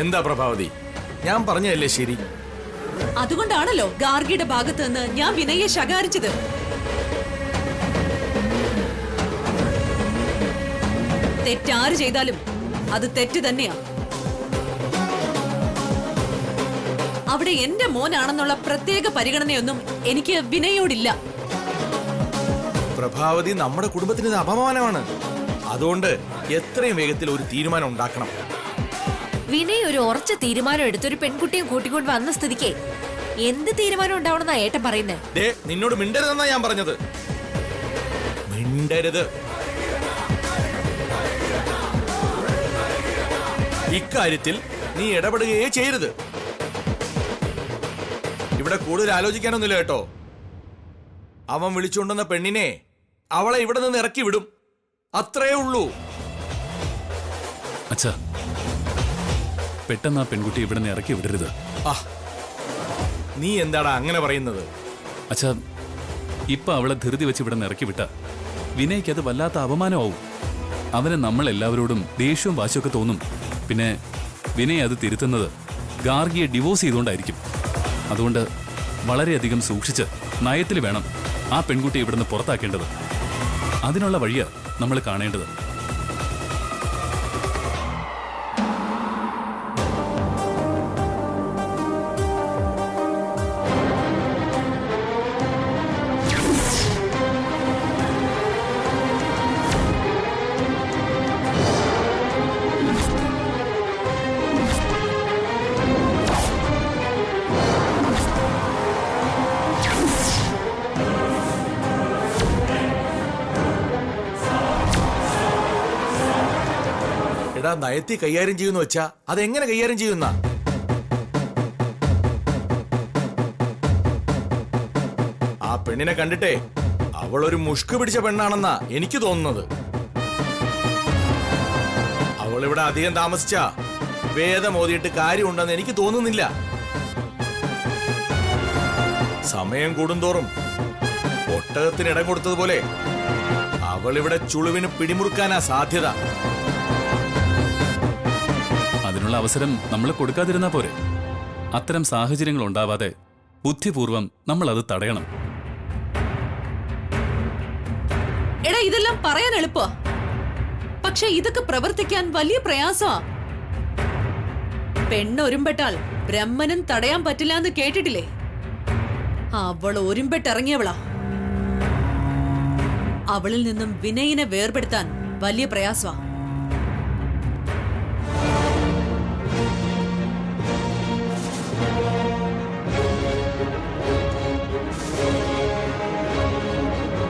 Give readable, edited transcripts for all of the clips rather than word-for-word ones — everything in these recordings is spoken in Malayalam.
എന്താ പ്രഭാവതി, ഞാൻ പറഞ്ഞതല്ലേ ശരി? അതുകൊണ്ടാണല്ലോ ഗാർഗിയുടെ ഭാഗത്ത് നിന്ന് ഞാൻ വിനയെ ശകാരിച്ചത്. തെറ്റാര് ചെയ്താലും അത് തെറ്റ് തന്നെയാ. അവിടെ എന്റെ മോനാണെന്നുള്ള പ്രത്യേക പരിഗണനയൊന്നും എനിക്ക് വിനയോടില്ല. പ്രഭാവതി, നമ്മുടെ കുടുംബത്തിന് ഇത് അപമാനമാണ്. അതുകൊണ്ട് എത്രയും വേഗത്തിൽ ഒരു തീരുമാനം ഉണ്ടാക്കണം. വിനയ് ഒരു ഉറച്ച തീരുമാനം എടുത്തൊരു പെൺകുട്ടിയും കൂട്ടിക്കൊണ്ട് വന്ന സ്ഥിതിക്ക് എന്ത് തീരുമാനം ഉണ്ടാവണമെന്നാ ഏട്ടൻ പറയുന്നത്? നിന്നോട് മിണ്ടരുതെന്നാ ഞാൻ പറഞ്ഞത്. മിണ്ടരുത്. ഇക്കാര്യത്തിൽ നീ ഇടപെടുകയേ ചെയ്യരുത്. ഇവിടെ കൂടുതൽ ആലോചിക്കാനൊന്നുമില്ല കേട്ടോ. അവൻ വിളിച്ചുകൊണ്ടുവന്ന പെണ്ണിനെ അവളെ ഇവിടെ നിന്ന് ഇറക്കി വിടും, അത്രേ ഉള്ളൂ. അച്ഛാ, പെട്ടെന്ന് ആ പെൺകുട്ടി ഇവിടെ നിന്ന് ഇറക്കി വിടരുത്. നീ എന്താടാ അങ്ങനെ പറയുന്നത്? അച്ഛാ, ഇപ്പൊ അവളെ ധൃതി വെച്ച് ഇവിടെ നിന്ന് ഇറക്കി വിട്ട വിനയ്ക്ക് അത് വല്ലാത്ത അപമാനമാവും. അവന് നമ്മൾ എല്ലാവരോടും ദേഷ്യവും വാശിയൊക്കെ തോന്നും. പിന്നെ വിനയ് അത് തിരുത്തുന്നത് ഗാർഗിയെ ഡിവോഴ്സ് ചെയ്തുകൊണ്ടായിരിക്കും. അതുകൊണ്ട് വളരെയധികം സൂക്ഷിച്ച് നയത്തിൽ വേണം ആ പെൺകുട്ടി ഇവിടുന്ന് പുറത്താക്കേണ്ടത്. അതിനുള്ള വഴിയാ നമ്മൾ കാണേണ്ടത്. എടാ, നയത്തി കൈകാര്യം ചെയ്യുന്ന വെച്ചാ അതെങ്ങനെ കൈകാര്യം ചെയ്യുന്ന? ആ പെണ്ണിനെ കണ്ടിട്ടേ അവളൊരു മുഷ്ക് പിടിച്ച പെണ്ണാണെന്നാ എനിക്ക് തോന്നുന്നത്. അവളിവിടെ അധികം താമസിച്ച വേദം ഓതിയിട്ട് കാര്യമുണ്ടെന്ന് എനിക്ക് തോന്നുന്നില്ല. സമയം കൂടുന്തോറും ഒട്ടകത്തിന് ഇടം കൊടുത്തതുപോലെ അവളിവിടെ ചുളുവിന് പിടിമുറുക്കാനാ സാധ്യത. അതിനുള്ള അവസരം നമ്മൾ കൊടുക്കാതിരുന്നാ പോരെ. അത്തരം സാഹചര്യങ്ങൾ ഉണ്ടാവാതെ ബുദ്ധിപൂർവം നമ്മൾ അത് തടയണം. എടാ, ഇതെല്ലാം പറയാൻ എളുപ്പ, പക്ഷെ ഇതൊക്കെ പ്രവർത്തിക്കാൻ വലിയ പ്രയാസമാ. പെണ്ണ് ഒരുമ്പെട്ടാൽ ബ്രഹ്മനും തടയാൻ പറ്റില്ല എന്ന് കേട്ടിട്ടില്ലേ? അവൾ ഒരുമ്പെട്ടിറങ്ങിയവളാ. അവളിൽ നിന്നും വിനയിനെ വേർപെടുത്താൻ വലിയ പ്രയാസമാ.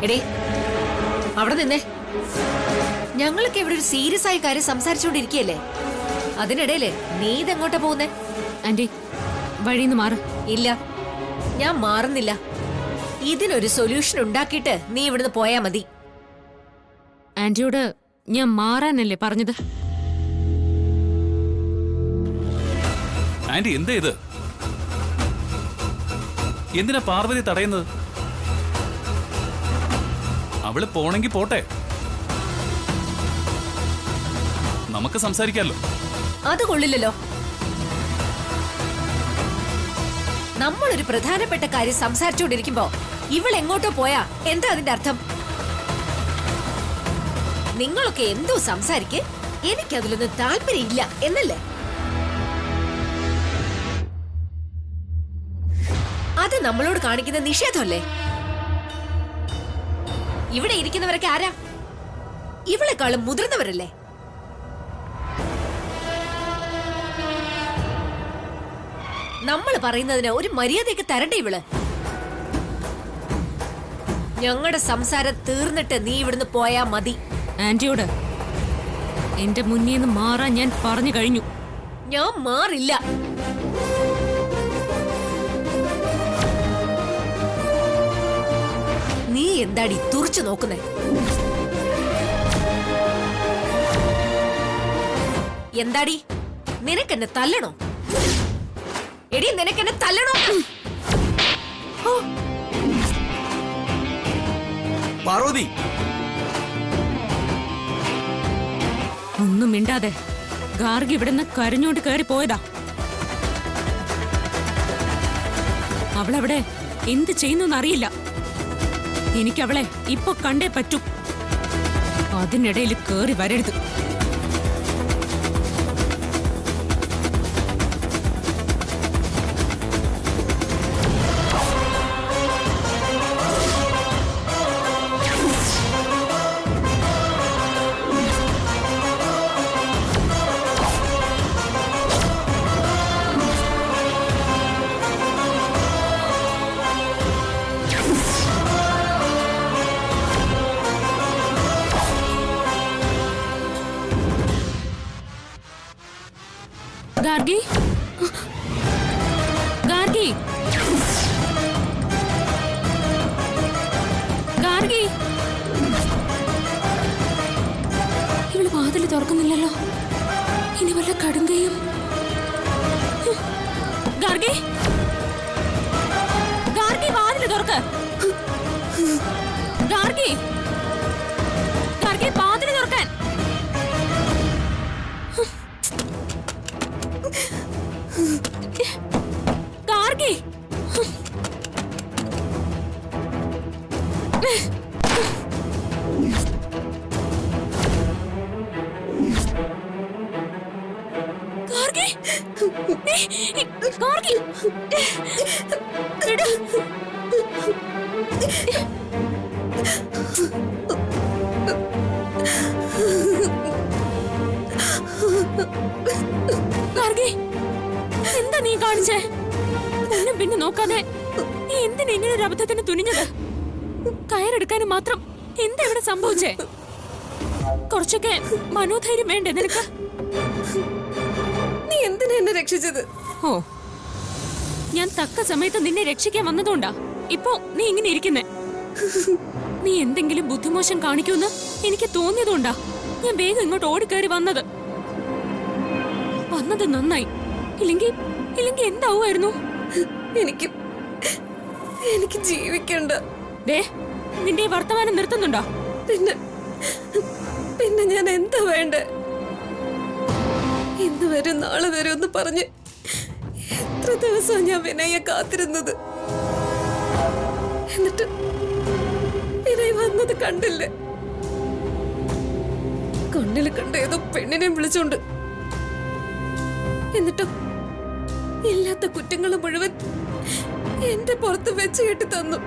എടേ, അവിടെ നിന്നേ. ഞങ്ങളൊക്കെ ഇവിടെ ഒരു സീരിയസ് ആയ കാര്യം സംസാരിച്ചുകൊണ്ടിരിക്കുകയല്ലേ. അതിനിടയില് നീ ഇതെങ്ങോട്ടാ പോകുന്നേ? ആന്റി, വഴിന്ന് മാറ്. ഇല്ല, ഞാൻ മാറുന്നില്ല. ഇതിനൊരു സൊല്യൂഷൻ ഉണ്ടാക്കിയിട്ട് നീ ഇവിടുന്ന് പോയാ മതി. ആന്റിയോട് ഞാൻ മാറാനല്ലേ പറഞ്ഞത്? ആന്റി, എന്താ ഇത്? എന്തിനാ പാർവതി തടയുന്നത്? അവള് പോണെങ്കി പോട്ടെ, നമുക്ക് സംസാരിക്കാമല്ലോ. അത് കൊള്ളില്ലല്ലോ. നമ്മളൊരു പ്രധാനപ്പെട്ട കാര്യം സംസാരിച്ചുകൊണ്ടിരിക്കുമ്പോ ഇവളെങ്ങോട്ടോ പോയാ എന്താ അതിന്റെ അർത്ഥം? നിങ്ങളൊക്കെ എന്തോ സംസാരിക്ക്, എനിക്കതിലൊന്നും താല്പര്യമില്ല എന്നല്ലേ? അത് നമ്മളോട് കാണിക്കുന്ന നിഷേധമല്ലേ? ഇവിടെ ഇരിക്കുന്നവരൊക്കെ ആരാ? ഇവളെക്കാളും മുതിർന്നവരല്ലേ? നമ്മൾ പറയുന്നതിന് ഒരു മര്യാദയ്ക്ക് തരണ്ടേ ഇവള്? ഞങ്ങളുടെ സംസാരം തീർന്നിട്ട് നീ ഇവിടുന്ന് പോയാ മതി. ആന്റിയോട് എന്റെ മുന്നിൽ നിന്ന് മാറാൻ ഞാൻ പറഞ്ഞു കഴിഞ്ഞു. ഞാൻ മാറില്ല. നീ എന്താടി തുറച്ചു നോക്കുന്നേ? എന്താടി, നിനക്കെന്നെ തല്ലണോ? എടി, നിനക്കെന്നെ തല്ലണോ? പാർവതി, ഒന്നും മിണ്ടാതെ ഗാർഗി ഇവിടുന്ന് കരഞ്ഞോണ്ട് കയറി പോയതാ. അവളവിടെ എന്ത് ചെയ്യുന്നറിയില്ല. എനിക്കവളെ ഇപ്പൊ കണ്ടേ പറ്റൂ. അതിനിടയിൽ കേറി വരരുത്. ഗാർഗി, ഗാർഗി, ഗാർഗി, ഇവള് വാതില് തുറക്കുന്നില്ലല്ലോ. ഇനി വല്ല കടുങ്കയും. ഗാർഗി, ഗാർഗി, വാതില് തുറക്ക്. ഗാർഗി, ഗാർഗി, വാതില് തുറക്കാൻ. ഗാർഗി, ഗാർഗി, ഗാർഗി, വിട്. ഗാർഗി, എന്താ നീ കാണിച്ചേ? മുന്നും പിന്നെ നോക്കാതെ നീ എന്തിനാ ഇങ്ങനെ ഒരു അബദ്ധത്തിന് തുനിഞ്ഞത്? കയറെടുക്കാനും മാത്രം എന്താ ഇവിടെ സംഭവിച്ചേ? കുറച്ചൊക്കെ മനോധൈര്യം വേണ്ടേ നിനക്ക്? നീ എന്തിനാ എന്നെ രക്ഷിച്ചത്? ഓ, ഞാൻ തക്ക സമയത്ത് നിന്നെ രക്ഷിക്കാൻ വന്നതുകൊണ്ടാ ഇപ്പോ നീ ഇങ്ങനെ ഇരിക്കുന്നേ. നീ എന്തെങ്കിലും ബുദ്ധിമോശം കാണിക്കുമെന്ന് എനിക്ക് തോന്നിയതുകൊണ്ടാ ഞാൻ വേഗം ഇങ്ങോട്ട് ഓടിക്കയറി വന്നത്. വന്നത് നന്നായി. ഇല്ലെങ്കിൽ എന്താവുമായിരുന്നു? എനിക്ക് ജീവിക്കണ്ട. ദേ, നിന്റെ ഈ വർത്തമാനം നിർത്തുന്നുണ്ടോ? പിന്നെ ഞാൻ എന്താ വേണ്ടേ? ഇന്ന് വരും നാളെ വരും എന്ന് പറഞ്ഞ് എത്ര ദിവസം ഞാൻ വിനയെ കാത്തിരുന്നത്. എന്നിട്ട് വിനയ് വന്നത് കണ്ടില്ലേ? കണ്ണിൽ കണ്ട ഏതോ പെണ്ണിനെ വിളിച്ചോണ്ട്. എന്നിട്ടോ ഇല്ലാത്ത കുറ്റങ്ങൾ മുഴുവൻ എന്റെ പുറത്ത് വെച്ച് കെട്ടി തന്നു.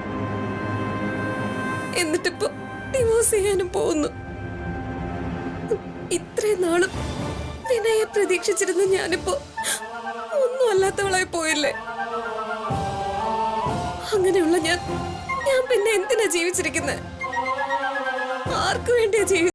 എന്നിട്ടിപ്പോ ഡിവോഴ്സ് ചെയ്യാനും പോകുന്നു. ഇത്രയും നാളും വിനയെ പ്രതീക്ഷിച്ചിരുന്ന ഞാനിപ്പോ ഒന്നും അല്ലാത്തവളായി പോയില്ലേ? അങ്ങനെയുള്ള ഞാൻ പിന്നെ എന്തിനാ ജീവിച്ചിരിക്കുന്നത്? ആർക്കു വേണ്ടിയാ ജീവി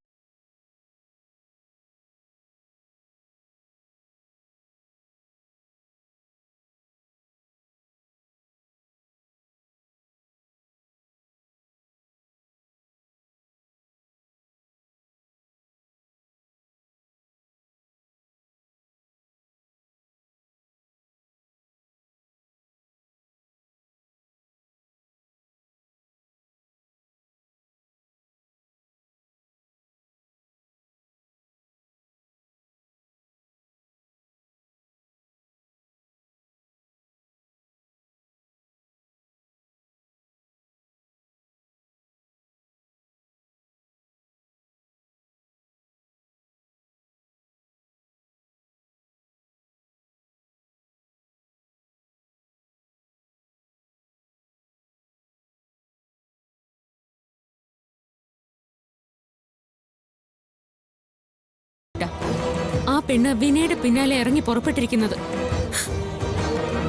ആ പെണ്ണ് വിനയുടെ പിന്നാലെ ഇറങ്ങി പുറപ്പെട്ടിരിക്കുന്നത്.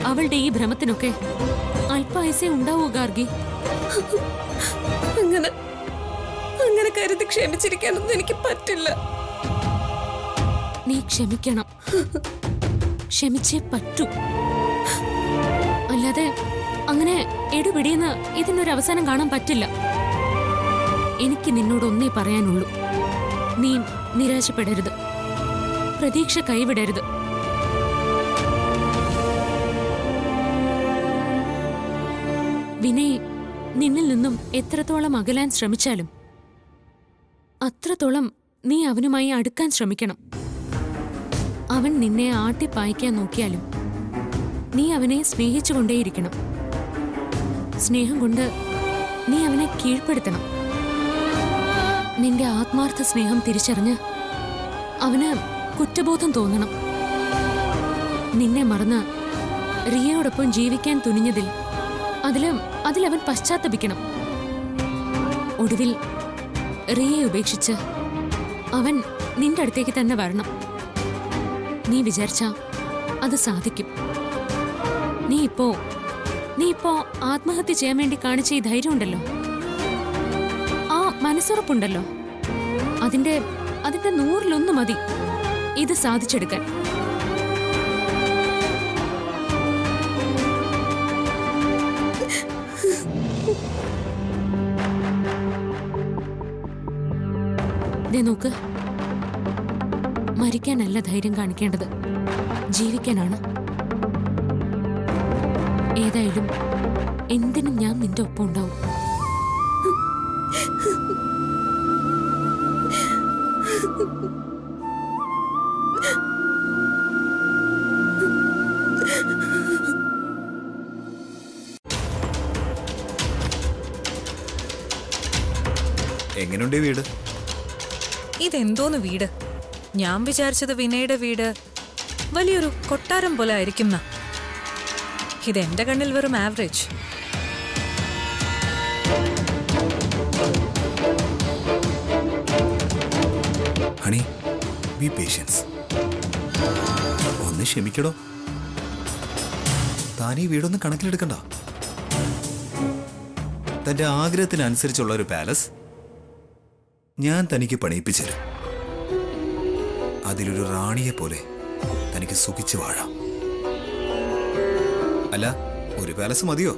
അവളുടെ ഈ ഭ്രമത്തിനൊക്കെ അല്പായുസേ ഉണ്ടാവൂ ഗാർഗി. അങ്ങനെ കരുതി ക്ഷമിച്ചിരിക്കാനൊന്നും എനിക്ക് പറ്റില്ല. നീ ക്ഷമിക്കണം. ക്ഷമിച്ചേ പറ്റൂ. അല്ലാതെ അങ്ങനെ എടുപിടിയെന്ന് ഇതിനൊരു അവസാനം കാണാൻ പറ്റില്ല. എനിക്ക് നിന്നോട് ഒന്നേ പറയാനുള്ളൂ. നീ നിരാശപ്പെടരുത്. പ്രതീക്ഷ കൈവിടരുത്. വിനയ് നിന്നിൽ നിന്നും എത്രത്തോളം അകലാൻ ശ്രമിച്ചാലും അത്രത്തോളം നീ അവനുമായി അടുക്കാൻ ശ്രമിക്കണം. അവൻ നിന്നെ ആട്ടിപ്പായിക്കാൻ നോക്കിയാലും നീ അവനെ സ്നേഹിച്ചുകൊണ്ടേയിരിക്കണം. സ്നേഹം കൊണ്ട് നീ അവനെ കീഴ്പ്പെടുത്തണം. നിന്റെ ആത്മാർത്ഥ സ്നേഹം തിരിച്ചറിഞ്ഞ് അവന് കുറ്റബോധം തോന്നണം. നിന്നെ മറന്ന് റിയയോടൊപ്പം ജീവിക്കാൻ തുനിഞ്ഞതിൽ അതിലവൻ പശ്ചാത്തപിക്കണം. ഒടുവിൽ റിയയെ ഉപേക്ഷിച്ച് അവൻ നിന്റെ അടുത്തേക്ക് തന്നെ വരണം. നീ വിചാരിച്ച അത് സാധിക്കും. നീ ഇപ്പോ ആത്മഹത്യ ചെയ്യാൻ വേണ്ടി കാണിച്ച ഈ ധൈര്യം ഉണ്ടല്ലോ, ആ മനസ്സുറപ്പുണ്ടല്ലോ, അതിന്റെ 100-1 മതി ഇത് സാധിച്ചെടുക്കാൻ. ദേ നോക്ക്, മരിക്കാനല്ല ധൈര്യം കാണിക്കേണ്ടത്, ജീവിക്കാനാണ്. ഏതായാലും എന്തിനും ഞാൻ നിന്റെ ഒപ്പം ഉണ്ടാവും. എങ്ങനെയുണ്ട് ഈ വീട്? ഇതെന്തോന്ന് വീട്? ഞാൻ വിചാരിച്ചത് വിനയുടെ വീട് വലിയൊരു കൊട്ടാരം പോലെ ആയിരിക്കും. ഇതെന്റെ കണ്ണിൽ വെറും ആവറേജ്. Honey, B patients. ഒന്ന് ക്ഷമിക്കടോ. താനീ വീടൊന്നും കണക്കിലെടുക്കണ്ട. തന്റെ ആഗ്രഹത്തിനനുസരിച്ചുള്ള ഒരു പാലസ് ഞാൻ തനിക്ക് പണിയിപ്പിച്ചു തരും. അതിലൊരു റാണിയെ പോലെ തനിക്ക് സുഖിച്ചു വാഴാം. അല്ല, ഒരു പാലസ് മതിയോ?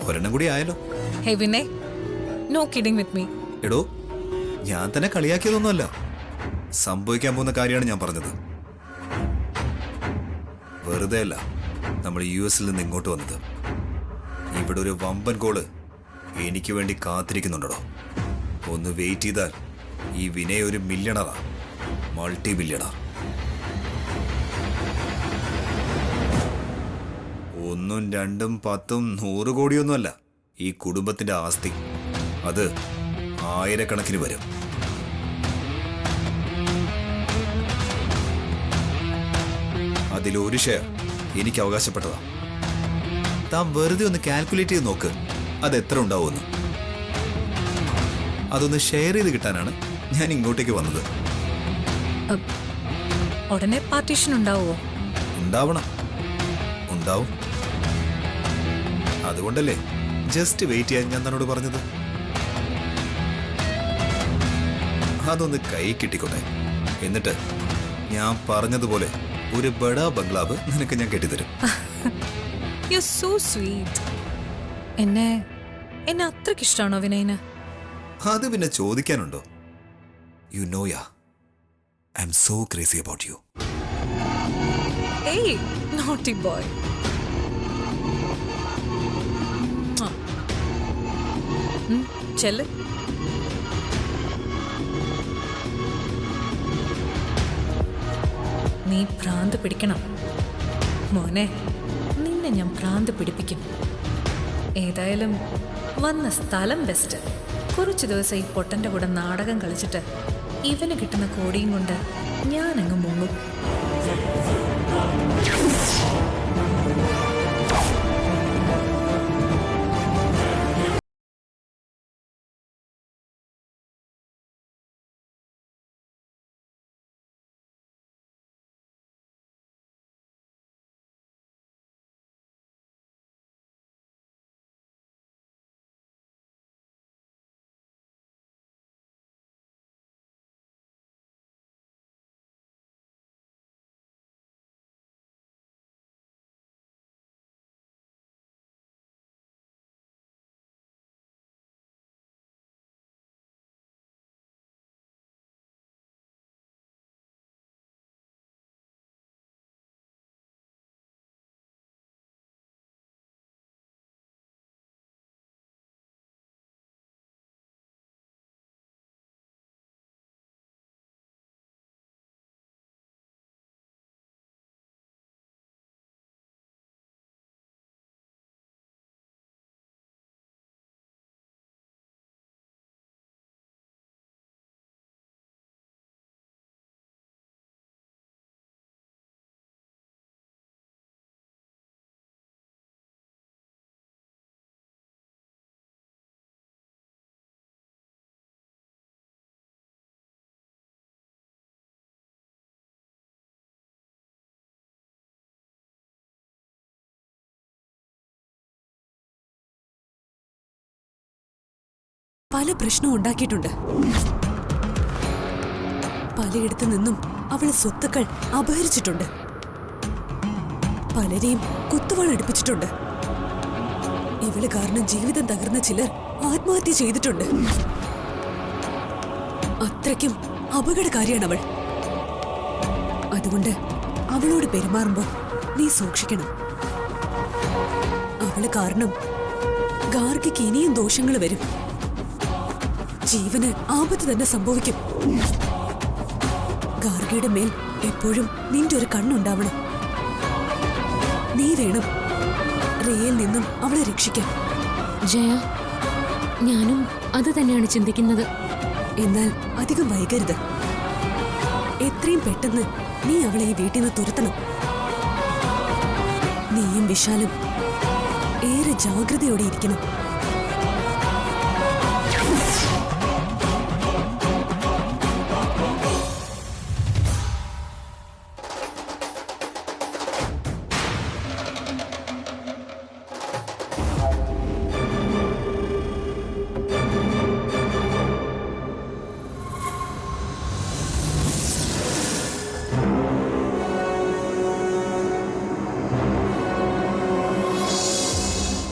ഒരെണ്ണം കൂടി ആയല്ലോ. Hey Vinay, no kidding with me. എടോ, ഞാൻ തന്നെ കളിയാക്കിയതൊന്നുമല്ല, സംഭവിക്കാൻ പോകുന്ന കാര്യമാണ് ഞാൻ പറഞ്ഞത്. വെറുതെ അല്ല നമ്മൾ US നിന്ന് ഇങ്ങോട്ട് വന്നത്. ഇവിടെ ഒരു വമ്പൻ കോള് എനിക്ക് വേണ്ടി കാത്തിരിക്കുന്നുണ്ടോ? ഒന്ന് വെയിറ്റ് ചെയ്താൽ ഈ വിനയ് ഒരു മില്യണറാ, മൾട്ടി മില്യണർ. 1, 2, 10, 100 കോടിയൊന്നുമല്ല ഈ കുടുംബത്തിന്റെ ആസ്തി. അത് ആയിരക്കണക്കിന് വരും. അതിലൊരു ഷെയർ എനിക്ക് അവകാശപ്പെട്ടതാ. താൻ വെറുതെ ഒന്ന് കാൽക്കുലേറ്റ് ചെയ്ത് നോക്ക്, അത് എത്ര ഉണ്ടാവുമെന്ന്. അതൊന്ന് ഷെയർ ചെയ്ത് കിട്ടാനാണ് ഞാൻ ഇങ്ങോട്ടേക്ക് വന്നത്. ഉടനെ പാർട്ടീഷൻ ഉണ്ടാവുമോ? ഉണ്ടാവണം, ഉണ്ടാവും. അതുകൊണ്ടല്ലേ ജസ്റ്റ് വെയിറ്റ് ചെയ്യാൻ ഞാൻ തന്നോട് പറഞ്ഞത്. അതൊന്ന് കൈ കിട്ടിക്കോട്ടെ. എന്നിട്ട് ഞാൻ പറഞ്ഞതുപോലെ ഒരു ബഡാ ബംഗ്ലാവ് നിനക്ക് ഞാൻ കെട്ടിത്തരും. You so sweet. എന്നെ അത്രയ്ക്ക് ഇഷ്ടമാണോ വിനയന്? അത് പിന്നെ ചോദിക്കാനുണ്ടോ? You know ya, I'm so crazy about you. Hey naughty boy. ചെല്ല്. നീ ഭ്രാന്ത് പിടിക്കണം മോനെ. നിന്നെ ഞാൻ ഭ്രാന്ത് പിടിപ്പിക്കും. ഏതായാലും വന്ന സ്ഥലം ബെസ്റ്റ്. കുറച്ചു ദിവസം ഈ പൊട്ടന്റെ കൂടെ നാടകം കളിച്ചിട്ട് ഇവന് കിട്ടുന്ന കോടിയും കൊണ്ട് ഞാനങ്ങ് മുങ്ങും. പല പ്രശ്നവും ഉണ്ടാക്കിയിട്ടുണ്ട്. പലയിടത്തു നിന്നും അവളെ സ്വത്തുക്കൾ അപഹരിച്ചിട്ടുണ്ട്. പലരെയും കുത്തുവാളടുപ്പിച്ചിട്ടുണ്ട്. ഇവള് കാരണം ജീവിതം തകർന്ന ചിലർ ആത്മഹത്യ ചെയ്തിട്ടുണ്ട്. അത്രയ്ക്കും അപകടകാരിയാണ് അവൾ. അതുകൊണ്ട് അവളോട് പെരുമാറുമ്പോൾ നീ സൂക്ഷിക്കണം. അവള് കാരണം ഗാർഗിക്ക് ഇനിയും ദോഷങ്ങൾ വരും. ജീവന് ആപത്ത് തന്നെ സംഭവിക്കും. ഗാർഗിയുടെ മേൽ എപ്പോഴും നിന്റെ ഒരു കണ്ണുണ്ടാവണം. നീ വേണം റിയയിൽ നിന്നും അവളെ രക്ഷിക്കാൻ. ജയ, ഞാനും അത് തന്നെയാണ് ചിന്തിക്കുന്നത്. എന്നാൽ അധികം വൈകരുത്. എത്രയും പെട്ടെന്ന് നീ അവളെ ഈ വീട്ടിൽ നിന്ന് തുരത്തണം. നീയും വിശാലും ഏറെ ജാഗ്രതയോടെ ഇരിക്കണം.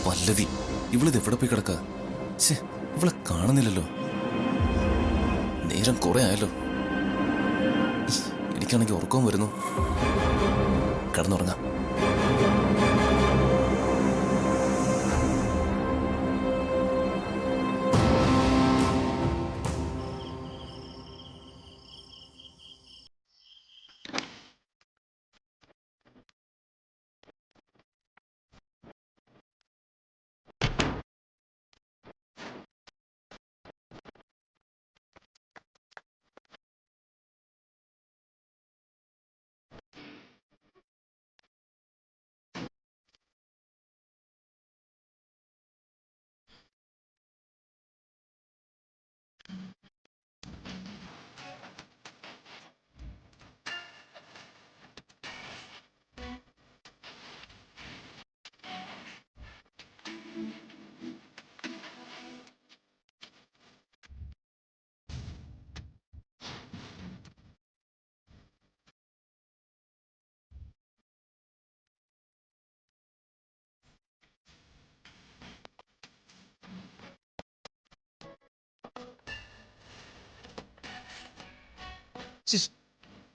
പല്ലവി, ഇവളിത് എവിടെ പോയി കിടക്ക? ഇവളെ കാണുന്നില്ലല്ലോ. നേരം കുറെ ആയല്ലോ. എനിക്കാണെങ്കിൽ ഉറക്കവും വരുന്നു. കിടന്നുറങ്ങാം.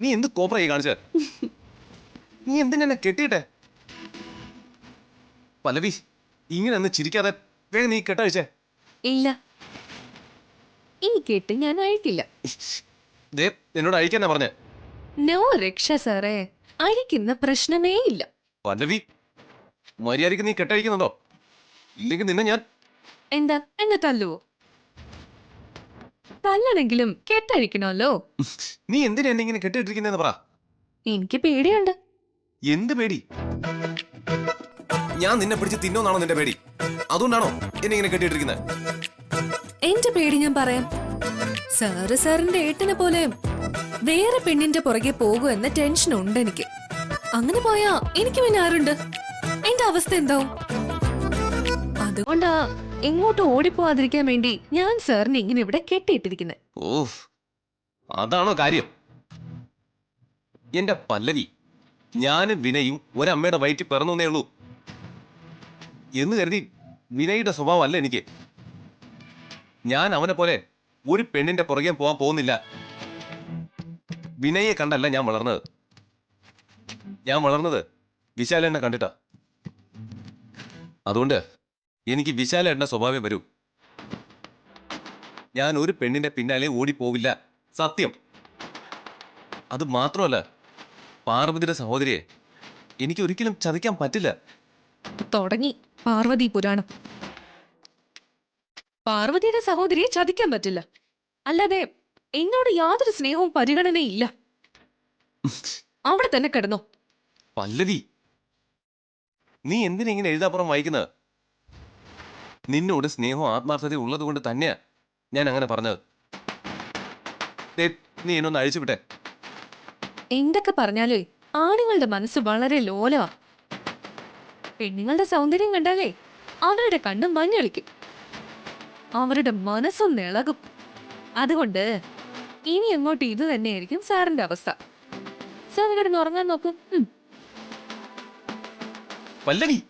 നീ എന്ത് കോപ്പറായി കാണിച്ച? നീ എന്തിനെ കെട്ടിയിട്ടെ? പല്ലവി, ഇങ്ങനെ ഒന്ന് ചിരിക്കാതെ വേഗം നീ കെട്ടഴിച്ചേ. ഇല്ല, ഈ കെട്ട് ഞാൻ അഴിക്കില്ല. എന്നോട് അഴിക്കാന്നാ പറഞ്ഞേ. നോ രക്ഷ സാറേ, അഴിക്കുന്ന പ്രശ്നമേ ഇല്ല. പല്ലവി, മര്യാദയ്ക്ക് നീ കെട്ടഴിക്കുന്നുണ്ടോ? ഇല്ലെങ്കിൽ നിന്നെ ഞാൻ... എന്താ, എന്നെ തല്ലുവോ? തല്ലണെങ്കിലും കെട്ടഴിക്കണമല്ലോ. നീ എന്തിനാ എന്നെ ഇങ്ങനെ കെട്ടിട്ടിരിക്കുന്നെന്ന് പറ. എനിക്ക് പേടിയുണ്ട്. എന്ത് പേടി? ഞാൻ നിന്നെ പിടിച്ച് തിന്നോന്നാണോ നിന്റെ പേടി? അതുകൊണ്ടാണോ എന്നെ ഇങ്ങനെ കെട്ടിട്ടിരിക്കുന്നത്? എന്റെ പേടി ഞാൻ പറയാം. സാറിന്റെ ഏട്ടനെ പോലെ വേറെ പെണ്ണിന്റെ പുറകെ പോകും എന്ന ടെൻഷൻ ഉണ്ട് എനിക്ക്. അങ്ങനെ പോയാ എനിക്ക് പിന്നെ ആരുണ്ട്? എന്റെ അവസ്ഥ എന്താവും? അതുകൊണ്ടാ എങ്ങോട്ടും ഓടിപ്പോവാതിരിക്കാൻ വേണ്ടി ഞാൻ സാറിനെ ഇങ്ങനെ ഇവിടെ കെട്ടിയിട്ടിരിക്കുന്നത്. ഓഹ്, അതാണോ കാര്യം? എന്റെ പല്ലവി, ഞാനും വിനയും ഒരമ്മയുടെ വയറ്റിൽ പിറന്നേ ഉള്ളൂ എന്ന് കരുതി വിനയുടെ സ്വഭാവം അല്ല എനിക്ക്. ഞാൻ അവനെ പോലെ ഒരു പെണ്ണിന്റെ പുറകെ പോകാൻ പോകുന്നില്ല. വിനയെ കണ്ടല്ല ഞാൻ വളർന്നത്. ഞാൻ വളർന്നത് വിശാലേട്ടനെ കണ്ടിട്ടാ. അതുകൊണ്ട് എനിക്ക് വിശാലേട്ടന്റെ സ്വഭാവം വരൂ. ഞാൻ ഒരു പെണ്ണിന്റെ പിന്നാലെ ഓടിപ്പോവില്ല, സത്യം. അത് മാത്രമല്ല, പാർവതിയുടെ സഹോദരിയെ എനിക്ക് ഒരിക്കലും ചതിക്കാൻ പറ്റില്ല. തുടങ്ങി പാർവതി പുരാണം. പാർവതിയുടെ സഹോദരിയെ ചതിക്കാൻ പറ്റില്ല. അല്ലാതെ എന്നോട് യാതൊരു സ്നേഹവും പരിഗണനയും ഇല്ല. അവിടെ തന്നെ കിടന്നോ. പല്ലവി, നീ എന്തിനാ ഇങ്ങനെ എഴുതാപ്പുറം വായിക്കുന്നത്? നിന്നോട് സ്നേഹവും ആത്മാർത്ഥതയും ഉള്ളത് കൊണ്ട് തന്നെയാ ഞാൻ അങ്ങനെ പറഞ്ഞത്. നീ എന്നൊന്ന് അഴിച്ചുവിട്ടെ. എന്തൊക്കെ പറഞ്ഞാലേ ആണുങ്ങളുടെ മനസ്സ് വളരെ ലോലമാ. പെണ്ണുങ്ങളുടെ സൗന്ദര്യം കണ്ടാലേ അവരുടെ കണ്ണും മഞ്ഞളിക്കും. അവരുടെ മനസ്സൊന്ന് ഇളകും. അതുകൊണ്ട് ഇനി അങ്ങോട്ട് ഇത് തന്നെയായിരിക്കും സാറിന്റെ അവസ്ഥ. സാർ കിടന്ന് ഉറങ്ങാൻ നോക്കും. പല്ലവി